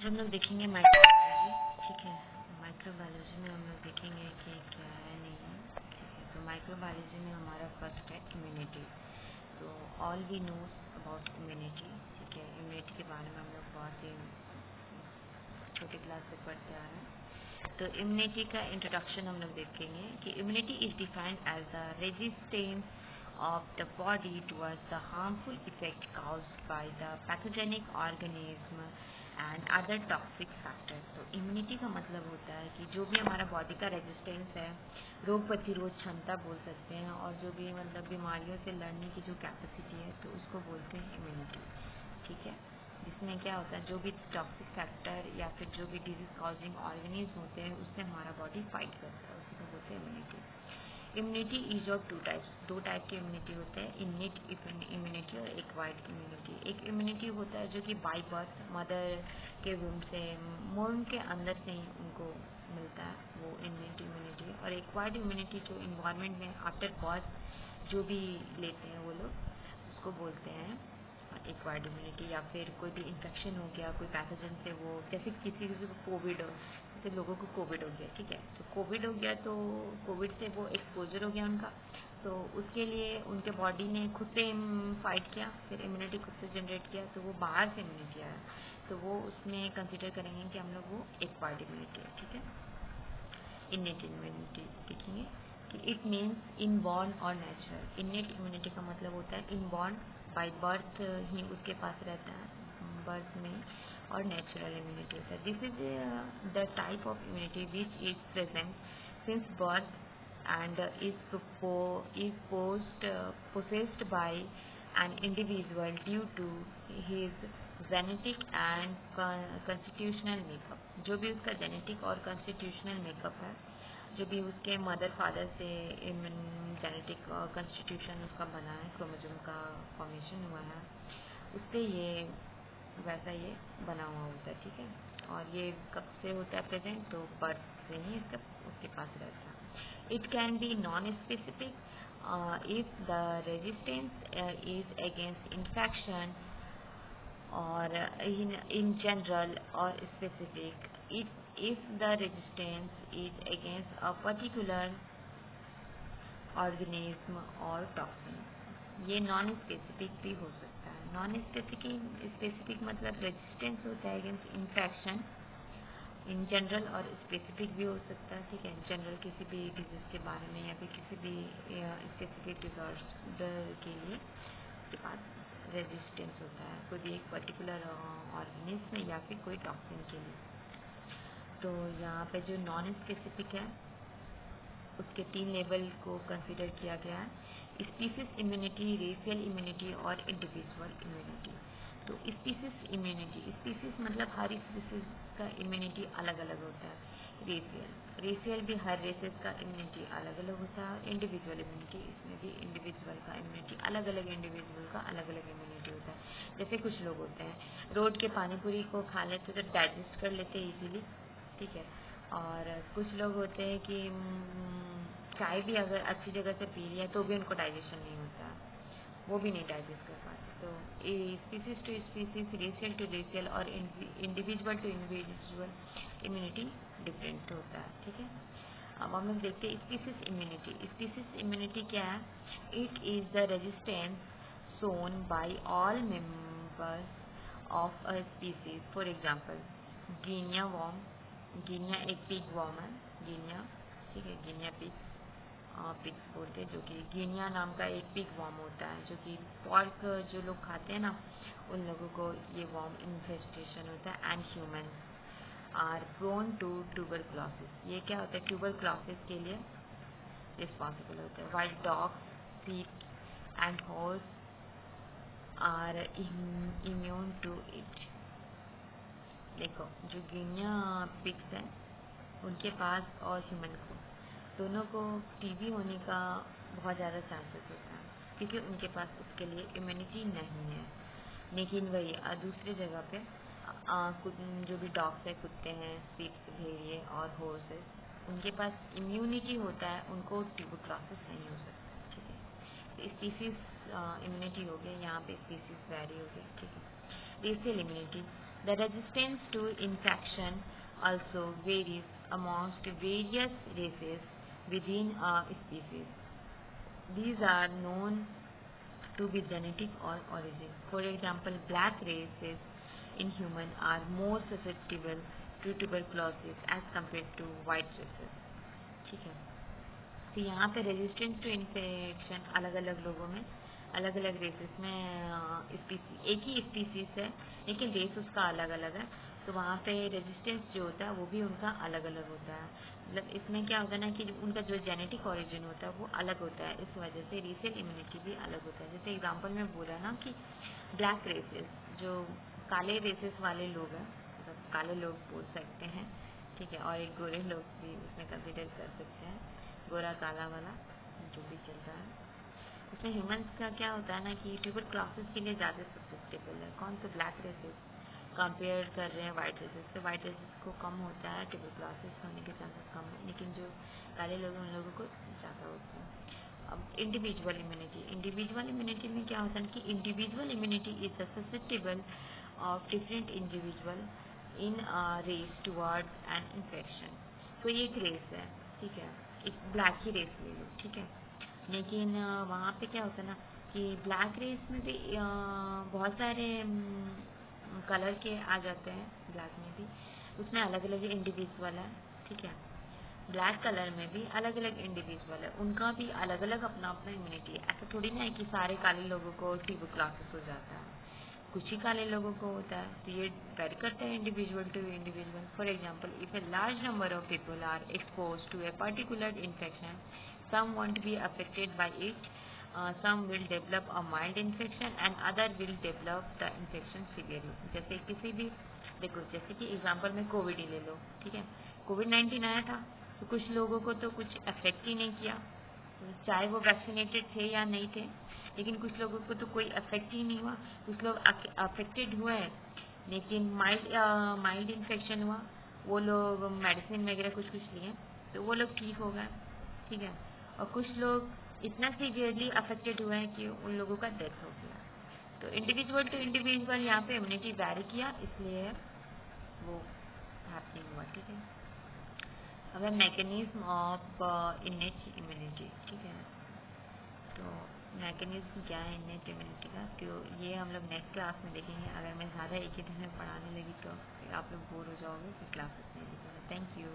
हम लोग देखेंगे माइक्रोबायोलॉजी। ठीक है, माइक्रोबायोलॉजी में हम लोग देखेंगे कि क्या है नहीं है। ठीक है, तो माइक्रोबायोलॉजी में हमारा फर्स्ट है इम्यूनिटी। तो all we know about immunity. ठीक है, इम्यूनिटी के बारे में हम लोग बहुत ही छोटे क्लास से पढ़ते आ रहे हैं। तो इम्यूनिटी का इंट्रोडक्शन हम लोग देखेंगे कि immunity is defined as the resistance of the body towards the harmful effect caused by the pathogenic organism and other toxic factors। तो इम्यूनिटी का मतलब होता है कि जो भी हमारा बॉडी का रेजिस्टेंस है, रोग प्रतिरोध क्षमता बोल सकते हैं, और जो भी मतलब बीमारियों से लड़ने की जो कैपेसिटी है, तो उसको बोलते हैं इम्यूनिटी। ठीक है, जिसमें क्या होता है, जो भी टॉक्सिक फैक्टर या फिर जो भी डिजीज कॉजिंग ऑर्गेनिज्म होते हैं, उससे हमारा बॉडी फाइट करता है, उसी को बोलते हैं immunity. Immunity is of two types. दो टाइप की इम्यूनिटी होते हैं, इनेट इम्यूनिटी और एक्वायर्ड इम्यूनिटी। एक इम्यूनिटी होता है जो कि बाय बर्थ मदर के वुम्ब से, मोम के अंदर से ही उनको मिलता है, वो इनेट इम्यूनिटी। और एक्वायर्ड इम्यूनिटी जो इन्वायरमेंट में आफ्टर बर्थ जो भी लेते हैं वो लोग, उसको बोलते हैं एक्वायर्ड इम्यूनिटी। या फिर कोई भी इन्फेक्शन हो गया कोई पैथोजन से, वो जैसे किसी को कोविड हो, जैसे लोगों को कोविड हो गया, ठीक है, तो कोविड हो गया तो कोविड से वो एक्सपोजर हो गया उनका, तो उसके लिए उनके बॉडी ने खुद से फाइट किया, फिर इम्यूनिटी खुद से जनरेट किया, तो वो बाहर से इम्यूनिटी आया, तो वो उसमें कंसिडर करेंगे कि हम लोग वो एक्वायर्ड इम्यूनिटी है। ठीक है, इनेट इम्यूनिटी देखेंगे कि इट मीन्स इनबॉर्न और नेचुरल। इनेट इम्यूनिटी का मतलब होता है इनबॉर्न, बाय बर्थ ही उसके पास रहता है, बर्थ में, और नेचुरल इम्यूनिटी होता है। This is the type of immunity which is present since birth and is possessed by an individual due to his genetic and constitutional makeup। जो भी उसका जेनेटिक और कॉन्स्टिट्यूशनल मेकअप है, जो भी उसके मदर फादर से जेनेटिक कॉन्स्टिट्यूशन उसका बना है, क्रोमोसोम का फॉर्मेशन हुआ है, उससे ये वैसा ये बना हुआ होता है। ठीक है, और ये कब से होता है प्रेजेंट, तो बर्थ से ही इसका उसके पास रहता है। It can be non-specific if the resistance is against infection, or in general, or specific if the resistance is against a particular organism or toxin। ये नॉन स्पेसिफिक भी हो सकता है। नॉन स्पेसिफिक मतलब रेजिस्टेंस होता है अगेंस्ट इन्फेक्शन, इन जनरल, और specific भी हो सकता है। ठीक है, जनरल किसी भी डिजीज के बारे में या फिर किसी भी स्पेसिफिक डिसऑर्डर के लिए उसके पास रेजिस्टेंस होता है, कोई भी एक पर्टिकुलर ऑर्गेनिज्म या फिर कोई टॉक्सिन के लिए। तो यहाँ पे जो नॉन स्पेसिफिक है उसके 3 लेवल को कंसिडर किया गया है, स्पीसीज इम्यूनिटी, रेशियल इम्यूनिटी और इंडिविजुअल इम्यूनिटी। तो स्पीसीज इम्यूनिटी, स्पीसीज मतलब हर स्पीसीज का इम्यूनिटी अलग अलग होता है। रेशियल भी हर रेसेस का इम्यूनिटी अलग अलग होता है। इंडिविजुअल इम्यूनिटी, इसमें भी इंडिविजुअल का इम्यूनिटी अलग अलग, इंडिविजुअल का अलग अलग इम्यूनिटी होता है। जैसे कुछ लोग होते हैं रोड के पानी पूरी को खा लेते तो डाइजेस्ट कर लेते इजीली, ठीक है, और कुछ लोग होते हैं कि चाय भी अगर अच्छी जगह से पी लिया तो भी उनको डाइजेशन नहीं होता, वो भी नहीं डाइजेस्ट कर पाते। तो species to species, racial to racial और individual to individual immunity different होता है। ठीक है, अब हम लोग देखते हैं स्पीसीज इम्यूनिटी। स्पीसीज इम्यूनिटी क्या है? It is the resistance shown by all members of a species. For example guinea worm, guinea एक पिग वॉर्म है, गिनिया, ठीक है, गिनिया पिग्स बोलते हैं, जो कि गिनिया नाम का एक पिग वॉर्म होता है, जो कि पॉर्क जो लोग खाते हैं ना, उन लोगों को ये वॉर्म इन्फेस्टेशन होता है। And humans are prone to tuberculosis. ये क्या होता है? ट्यूबरक्लोसिस के लिए रिस्पॉन्सिबल होता है। While dogs, sheep and horse are immune to it. देखो, जो गिनिया पिग्स हैं उनके पास और ह्यूमन को दोनों को टीबी होने का बहुत ज़्यादा चांसेस होता है, क्योंकि उनके पास उसके लिए इम्यूनिटी नहीं है। लेकिन वही दूसरी जगह पे जो भी डॉग्स है, कुत्ते हैं, शीप्स, भेड़िए और हॉर्सेस, उनके पास इम्यूनिटी होता है, उनको ट्यूबरक्लोसिस नहीं हो सकता। ठीक है, तो स्पीसीज इम्यूनिटी हो गई, यहाँ पे स्पीसीज वैरी हो गई। ठीक है, racial immunity, The resistance to infection also varies amongst various races within a species. These are known to be genetic or origin. For example, black races in human are more susceptible to tuberculosis as compared to white races. ठीक है, तो यहाँ पे resistance to infection अलग अलग लोगों में, अलग अलग रेसेस में एक ही स्पीसीज है लेकिन रेस उसका अलग अलग है, तो वहाँ पे रेजिस्टेंस जो होता है वो भी उनका अलग अलग होता है। मतलब इसमें क्या होता है ना कि उनका जो जेनेटिक ओरिजिन होता है वो अलग होता है, इस वजह से रीसेल इम्यूनिटी भी अलग होता है। जैसे एग्जांपल में बोला ना कि ब्लैक रेसेस जो काले रेसेस वाले लोग हैं, मतलब काले लोग बोल सकते हैं, ठीक है, और एक गोरे लोग भी उसमें कंसिडर कर सकते हैं, गोरा काला वाला जो भी चल रहा है। इसमें ह्यूमंस का क्या होता है ना कि ट्यूबरक्लोसिस के लिए ज़्यादा सब्जेक्टेबल है। कौन? तो ब्लैक रेसेस कंपेयर कर रहे हैं वाइट रेसेस से, वाइट रेसेस को कम होता है, ट्यूबरक्लोसिस होने के चांसेस कम है, लेकिन जो काले लोग हैं उन लोगों को ज़्यादा होता है। अब इंडिविजुअल इम्यूनिटी में क्या होता है कि individual immunity is susceptible of different individual in race towards an infection. तो ये एक रेस है, ठीक है, एक ब्लैक ही रेस ले लो, ठीक है, लेकिन वहाँ पे क्या होता है ना कि ब्लैक रेस में भी बहुत सारे कलर के आ जाते हैं, ब्लैक में भी उसमें अलग अलग इंडिविजुअल है, ठीक है, ब्लैक कलर में भी अलग अलग इंडिविजुअल है, उनका भी अलग अलग अपना अपना इम्यूनिटी है। ऐसा थोड़ी ना है कि सारे काले लोगों को ट्यूबरक्लोसिस हो जाता है, कुछ ही काले लोगों को होता है, तो ये वेरी करता है individual to individual. For example, if a large number of people are expose to a particular infection, some won't be affected by it, some will develop a mild infection and other will develop the infection severely। जैसे किसी भी, देखो जैसे कि example में Covid ही ले लो, ठीक है, कोविड-19 आया था तो कुछ लोगों को तो कुछ अफेक्ट ही नहीं किया, चाहे वो वैक्सीनेटेड थे या नहीं थे, लेकिन कुछ लोगों को तो कोई अफेक्ट ही नहीं हुआ, कुछ लोग अफेक्टेड हुए हैं लेकिन माइल्ड इन्फेक्शन हुआ, वो लोग मेडिसिन वगैरह कुछ कुछ लिए तो वो लोग ठीक हो गए, ठीक है, और कुछ लोग इतना सीवियरली अफेक्टेड हुए हैं कि उन लोगों का डेथ हो गया। तो इंडिविजुअल टू इंडिविजुअल यहाँ पे इम्यूनिटी वैरी किया, इसलिए वो हैपनिंग हुआ, ठीक है। अब है मैकेनिज्म ऑफ इनेट इम्यूनिटी, ठीक है, तो मैकेनिज्म क्या है इनेट इम्यूनिटी का, तो ये हम लोग नेक्स्ट क्लास में देखेंगे। अगर मैं ज़्यादा एक ही दिन में पढ़ाने लगी तो आप लोग बोर हो जाओगे, फिर क्लासेस नहीं देखेंगे। Thank you.